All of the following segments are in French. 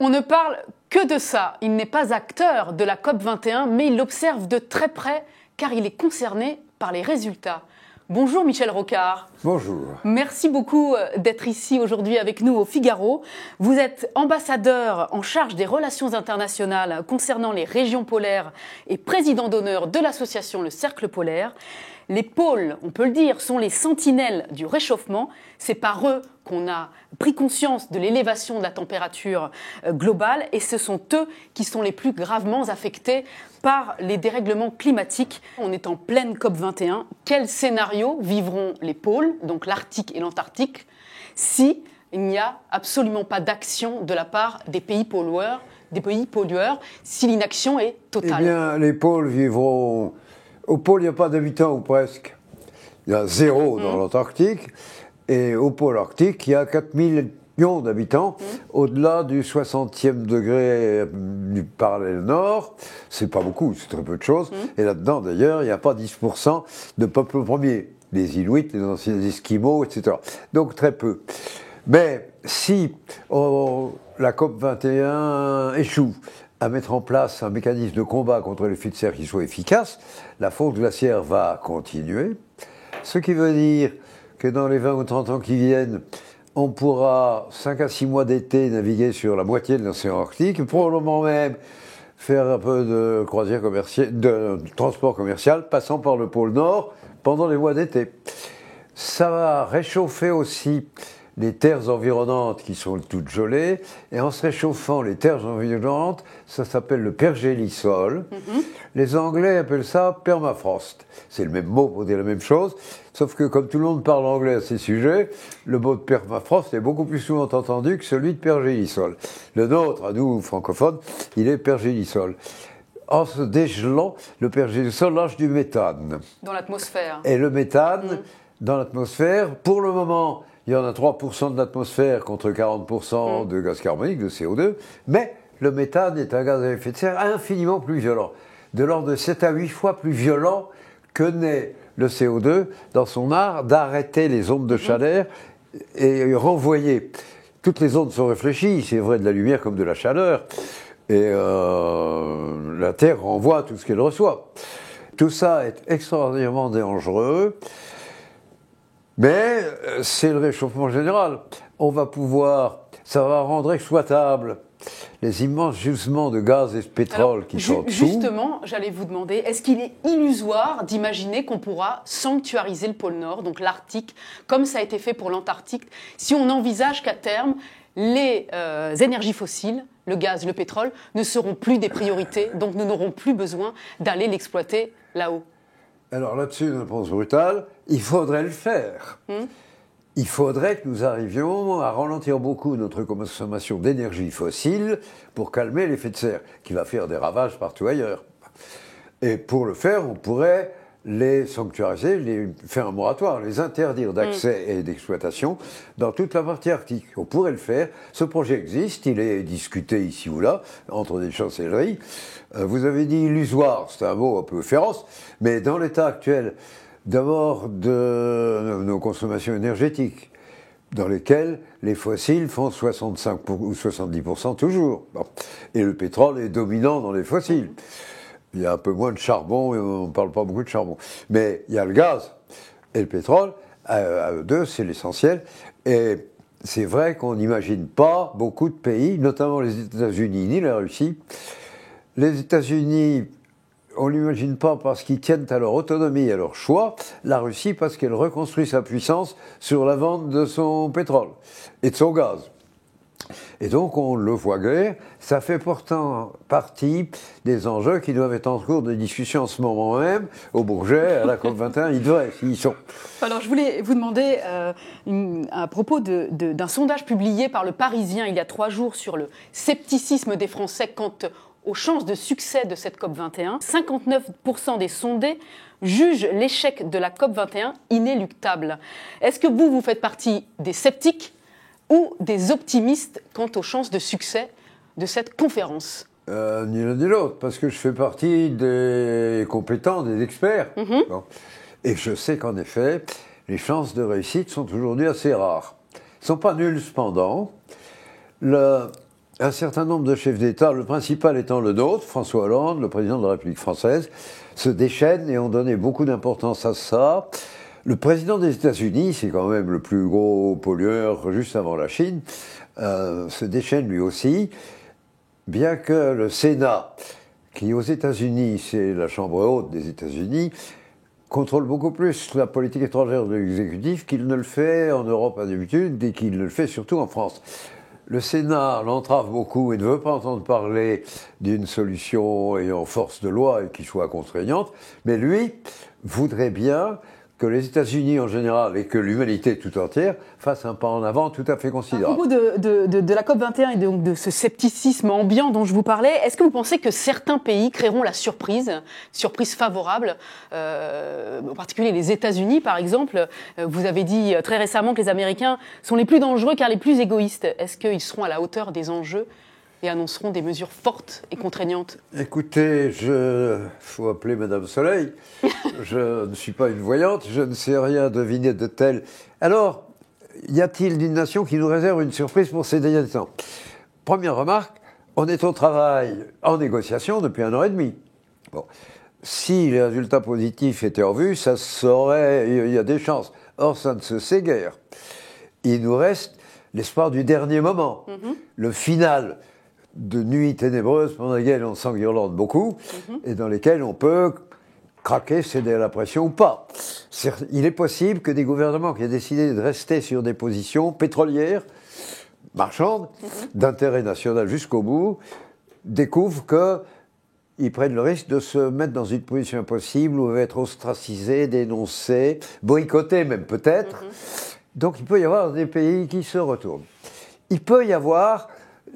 On ne parle que de ça. Il n'est pas acteur de la COP21, mais il l'observe de très près car il est concerné par les résultats. Bonjour Michel Rocard. Bonjour. Merci beaucoup d'être ici aujourd'hui avec nous au Figaro. Vous êtes ambassadeur en charge des relations internationales concernant les régions polaires et président d'honneur de l'association Le Cercle Polaire. Les pôles, on peut le dire, sont les sentinelles du réchauffement. C'est par eux qu'on a pris conscience de l'élévation de la température globale et ce sont eux qui sont les plus gravement affectés par les dérèglements climatiques. On est en pleine COP21. Quel scénario vivront les pôles, donc l'Arctique et l'Antarctique, si il n'y a absolument pas d'action de la part des pays pollueurs, si l'inaction est totale? Eh bien, les pôles vivront... Au pôle, il n'y a pas d'habitants, ou presque. Il y a 0 dans l'Antarctique. Et au pôle arctique, il y a 4 millions d'habitants. Au-delà du 60e degré du parallèle nord, c'est pas beaucoup, c'est très peu de choses. Et là-dedans, d'ailleurs, il n'y a pas 10% de peuple premier. Les Inuits, les anciens Esquimaux, etc. Donc très peu. Mais si la COP21 échoue à mettre en place un mécanisme de combat contre l'effet de serre qui soit efficace, la fonte glaciaire va continuer. Ce qui veut dire que dans les 20 ou 30 ans qui viennent, on pourra 5 à 6 mois d'été naviguer sur la moitié de l'océan Arctique, probablement même faire un peu de croisière commerciale, de transport commercial, passant par le pôle Nord pendant les mois d'été. Ça va réchauffer aussi les terres environnantes qui sont toutes gelées, et en se réchauffant les terres environnantes, ça s'appelle le pergélisol. Les Anglais appellent ça permafrost. C'est le même mot pour dire la même chose, sauf que comme tout le monde parle anglais à ces sujets, le mot de permafrost est beaucoup plus souvent entendu que celui de pergélisol. Le nôtre, à nous, francophones, il est pergélisol. En se dégelant, le pergélisol lâche du méthane. Dans l'atmosphère. Et le méthane, dans l'atmosphère, pour le moment, il y en a 3% de l'atmosphère contre 40% de gaz carbonique, de CO2, mais le méthane est un gaz à effet de serre infiniment plus violent, de l'ordre de 7 à 8 fois plus violent que n'est le CO2 dans son art d'arrêter les ondes de chaleur et renvoyer. Toutes les ondes sont réfléchies, c'est vrai de la lumière comme de la chaleur, et la Terre renvoie tout ce qu'elle reçoit. Tout ça est extraordinairement dangereux. Mais c'est le réchauffement général. On va pouvoir, ça va rendre exploitable les immenses gisements de gaz et de pétrole qui sont dessous. Justement, j'allais vous demander, est-ce qu'il est illusoire d'imaginer qu'on pourra sanctuariser le pôle Nord, donc l'Arctique, comme ça a été fait pour l'Antarctique, si on envisage qu'à terme, les énergies fossiles, le gaz, le pétrole, ne seront plus des priorités, donc nous n'aurons plus besoin d'aller l'exploiter là-haut? Alors là-dessus, une réponse brutale, il faudrait le faire. Il faudrait que nous arrivions à ralentir beaucoup notre consommation d'énergie fossile pour calmer l'effet de serre, qui va faire des ravages partout ailleurs. Et pour le faire, on pourrait les sanctuariser, faire un moratoire, les interdire d'accès et d'exploitation dans toute la partie arctique. On pourrait le faire. Ce projet existe, il est discuté ici ou là, entre des chancelleries. Vous avez dit illusoire, c'est un mot un peu féroce, mais dans l'état actuel, d'abord de nos consommations énergétiques, dans lesquelles les fossiles font 65 ou 70% toujours. Bon. Et le pétrole est dominant dans les fossiles. Il y a un peu moins de charbon, et on ne parle pas beaucoup de charbon. Mais il y a le gaz et le pétrole, à eux deux, c'est l'essentiel. Et c'est vrai qu'on n'imagine pas beaucoup de pays, notamment les États-Unis ni la Russie. Les États-Unis, on ne l'imagine pas parce qu'ils tiennent à leur autonomie et à leur choix. La Russie parce qu'elle reconstruit sa puissance sur la vente de son pétrole et de son gaz. Et donc, on le voit guère. Ça fait pourtant partie des enjeux qui doivent être en cours de discussion en ce moment même, au Bourget, à la COP21, ils devraient, s'ils sont. Alors, je voulais vous demander, à propos d'un sondage publié par Le Parisien il y a 3 jours sur le scepticisme des Français quant aux chances de succès de cette COP21, 59% des sondés jugent l'échec de la COP21 inéluctable. Est-ce que vous faites partie des sceptiques ou des optimistes quant aux chances de succès de cette conférence? Ni l'un ni l'autre, parce que je fais partie des compétents, des experts. Bon. Et je sais qu'en effet, les chances de réussite sont aujourd'hui assez rares. Elles ne sont pas nulles cependant. un certain nombre de chefs d'État, le principal étant le nôtre, François Hollande, le président de la République française, se déchaînent et ont donné beaucoup d'importance à ça. Le président des États-Unis, c'est quand même le plus gros pollueur juste avant la Chine, se déchaîne lui aussi, bien que le Sénat, qui aux États-Unis, c'est la chambre haute des États-Unis, contrôle beaucoup plus la politique étrangère de l'exécutif qu'il ne le fait en Europe à d'habitude et qu'il ne le fait surtout en France. Le Sénat l'entrave beaucoup et ne veut pas entendre parler d'une solution ayant force de loi et qui soit contraignante, mais lui voudrait bien que les États-Unis en général et que l'humanité tout entière fassent un pas en avant tout à fait considérable. À propos de la COP21 et donc de ce scepticisme ambiant dont je vous parlais, est-ce que vous pensez que certains pays créeront la surprise favorable, en particulier les États-Unis par exemple? Vous avez dit très récemment que les Américains sont les plus dangereux car les plus égoïstes. Est-ce qu'ils seront à la hauteur des enjeux et annonceront des mesures fortes et contraignantes? Écoutez, faut appeler Madame Soleil. Je ne suis pas une voyante, je ne sais rien deviner de tel. Alors, y a-t-il une nation qui nous réserve une surprise pour ces derniers temps? Première remarque, on est au travail en négociation depuis 1 an et demi. Bon. Si les résultats positifs étaient en vue, ça saurait, il y a des chances. Or, ça ne se sait guère. Il nous reste l'espoir du dernier moment, le final de nuits ténébreuses pendant lesquelles on s'enguirlande beaucoup et dans lesquelles on peut craquer, céder à la pression ou pas. Il est possible que des gouvernements qui aient décidé de rester sur des positions pétrolières, marchandes, d'intérêt national jusqu'au bout, découvrent qu'ils prennent le risque de se mettre dans une position impossible où ils vont être ostracisés, dénoncés, boycottés même peut-être. Donc il peut y avoir des pays qui se retournent. Il peut y avoir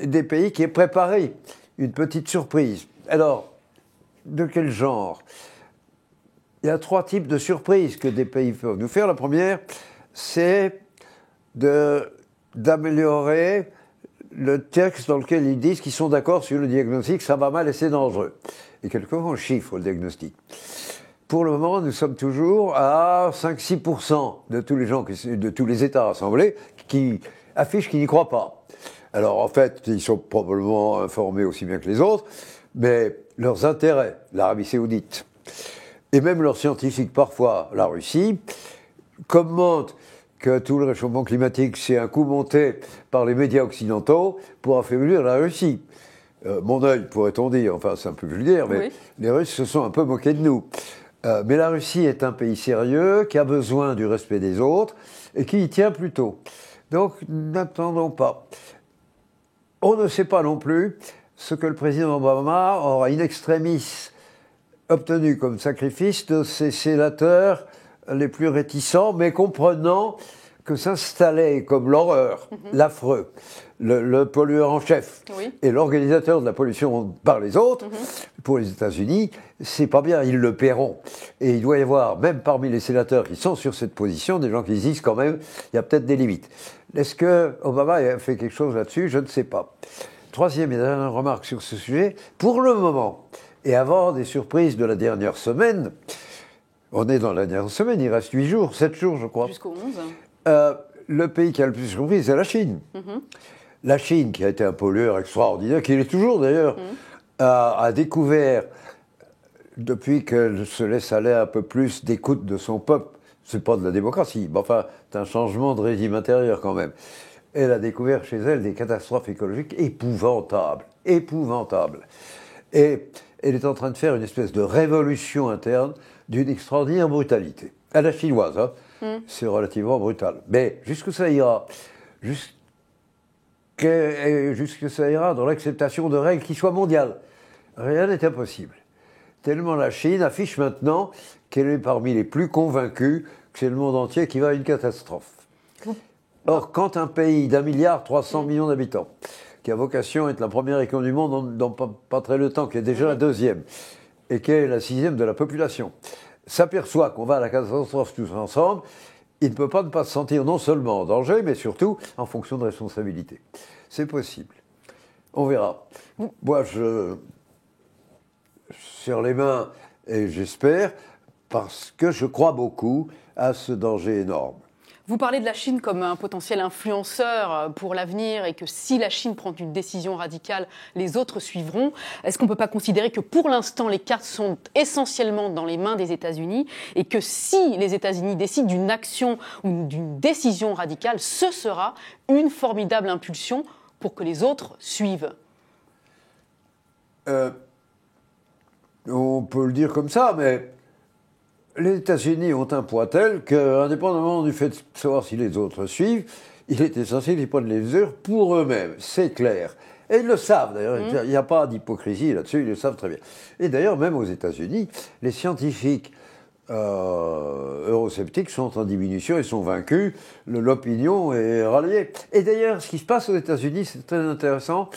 des pays qui aient préparé une petite surprise. Alors, de quel genre? Il y a 3 types de surprises que des pays peuvent nous faire. La première, c'est d'améliorer le texte dans lequel ils disent qu'ils sont d'accord sur le diagnostic, ça va mal et c'est dangereux. Et quelquefois, on chiffre le diagnostic. Pour le moment, nous sommes toujours à 5-6% de tous les gens, de tous les États rassemblés qui affichent qu'ils n'y croient pas. Alors, en fait, ils sont probablement informés aussi bien que les autres, mais leurs intérêts, l'Arabie Saoudite, et même leurs scientifiques, parfois la Russie, commentent que tout le réchauffement climatique, c'est un coup monté par les médias occidentaux pour affaiblir la Russie. Mon œil, pourrait-on dire, enfin c'est un peu vulgaire, mais les Russes se sont un peu moqués de nous. Mais la Russie est un pays sérieux, qui a besoin du respect des autres, et qui y tient plutôt. Donc, n'attendons pas. On ne sait pas non plus ce que le président Obama aura in extremis obtenu comme sacrifice de ses sénateurs les plus réticents, mais comprenant que s'installait comme l'horreur, l'affreux, le pollueur en chef et l'organisateur de la pollution par les autres, pour les États-Unis, c'est pas bien, ils le paieront. Et il doit y avoir, même parmi les sénateurs qui sont sur cette position, des gens qui disent quand même, il y a peut-être des limites. Est-ce que Obama a fait quelque chose là-dessus? Je ne sais pas. Troisième et dernière remarque sur ce sujet, pour le moment, et avant des surprises de la dernière semaine, on est dans la dernière semaine, il reste 8 jours, 7 jours je crois. Jusqu'au 11. Le pays qui a le plus surpris, c'est la Chine. La Chine, qui a été un pollueur extraordinaire, qui l'est toujours d'ailleurs, a découvert, depuis qu'elle se laisse aller un peu plus d'écoute de son peuple, c'est pas de la démocratie, mais enfin, c'est un changement de régime intérieur quand même. Elle a découvert chez elle des catastrophes écologiques épouvantables. Et elle est en train de faire une espèce de révolution interne d'une extraordinaire brutalité. À la chinoise, c'est relativement brutal. Mais jusque ça ira, jusque ça ira dans l'acceptation de règles qui soient mondiales. Rien n'est impossible. Tellement la Chine affiche maintenant qu'elle est parmi les plus convaincus que c'est le monde entier qui va à une catastrophe. Or, quand un pays d'1,3 milliard d'habitants, qui a vocation à être la première économie du monde dans pas très longtemps, qui est déjà la deuxième, et qui est la 6e de la population, s'aperçoit qu'on va à la catastrophe tous ensemble, il ne peut pas ne pas se sentir non seulement en danger, mais surtout en fonction de responsabilité. C'est possible. On verra. Moi, je serre les mains et j'espère, parce que je crois beaucoup à ce danger énorme. Vous parlez de la Chine comme un potentiel influenceur pour l'avenir et que si la Chine prend une décision radicale, les autres suivront. Est-ce qu'on ne peut pas considérer que pour l'instant, les cartes sont essentiellement dans les mains des États-Unis et que si les États-Unis décident d'une action ou d'une décision radicale, ce sera une formidable impulsion pour que les autres suivent? On peut le dire comme ça, mais les États-Unis ont un poids tel qu'indépendamment du fait de savoir si les autres suivent, il est essentiel qu'ils prennent les mesures pour eux-mêmes, c'est clair. Et ils le savent d'ailleurs, il n'y a pas d'hypocrisie là-dessus, ils le savent très bien. Et d'ailleurs, même aux États-Unis, les scientifiques eurosceptiques sont en diminution, ils sont vaincus, l'opinion est ralliée. Et d'ailleurs, ce qui se passe aux États-Unis, c'est très intéressant,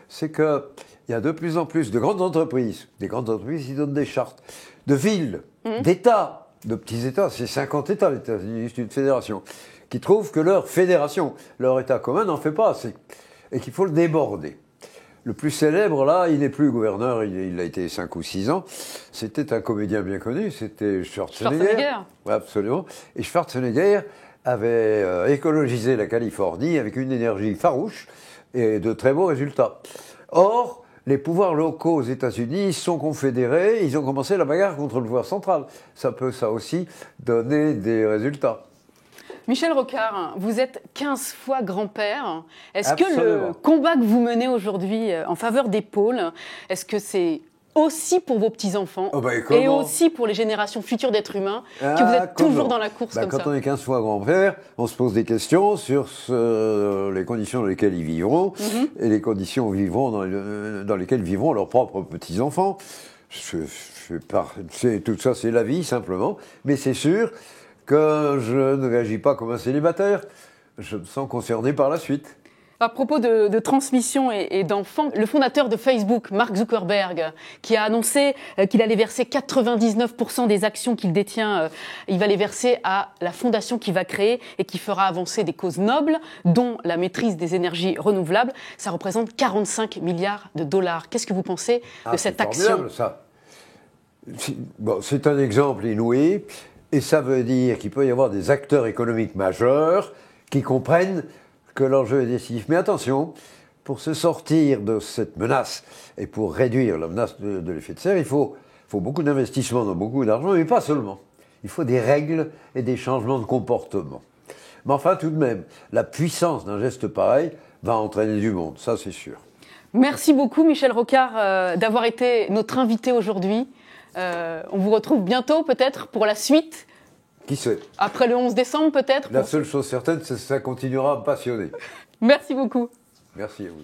c'est qu'il y a de plus en plus de grandes entreprises, des grandes entreprises qui donnent des chartes, de villes, d'États, de petits États, c'est 50 États les États-Unis, c'est une fédération, qui trouvent que leur fédération, leur État commun n'en fait pas assez, et qu'il faut le déborder. Le plus célèbre, là, il n'est plus gouverneur, il a été 5 ou 6 ans, c'était un comédien bien connu, c'était Schwarzenegger. Absolument. Et Schwarzenegger avait écologisé la Californie avec une énergie farouche et de très beaux résultats. Or, les pouvoirs locaux aux États-Unis sont confédérés, ils ont commencé la bagarre contre le pouvoir central. Ça peut, ça aussi, donner des résultats. Michel Rocard, vous êtes 15 fois grand-père. Est-ce que le combat que vous menez aujourd'hui en faveur des pôles, est-ce que c'est aussi pour vos petits-enfants et aussi pour les générations futures d'êtres humains que vous êtes toujours dans la course comme ça? Quand on est 15 fois grand-père, on se pose des questions sur les conditions dans lesquelles ils vivront et les conditions où vivront dans lesquelles vivront leurs propres petits-enfants. Tout ça, c'est la vie, simplement. Mais c'est sûr que je ne réagis pas comme un célibataire. Je me sens concerné par la suite. À propos de transmission et d'enfants, le fondateur de Facebook, Mark Zuckerberg, qui a annoncé qu'il allait verser 99% des actions qu'il détient, il va les verser à la fondation qu'il va créer et qui fera avancer des causes nobles, dont la maîtrise des énergies renouvelables. Ça représente 45 milliards de dollars. Qu'est-ce que vous pensez de cette action? Ça. C'est un exemple inouï, et ça veut dire qu'il peut y avoir des acteurs économiques majeurs qui comprennent que l'enjeu est décisif. Mais attention, pour se sortir de cette menace et pour réduire la menace de l'effet de serre, il faut beaucoup d'investissements, donc beaucoup d'argent, mais pas seulement. Il faut des règles et des changements de comportement. Mais enfin, tout de même, la puissance d'un geste pareil va entraîner du monde, ça c'est sûr. Merci beaucoup Michel Rocard d'avoir été notre invité aujourd'hui. On vous retrouve bientôt peut-être pour la suite. Qui sait? Après le 11 décembre peut-être? La seule chose certaine, c'est que ça continuera à me passionner. Merci beaucoup. Merci à vous.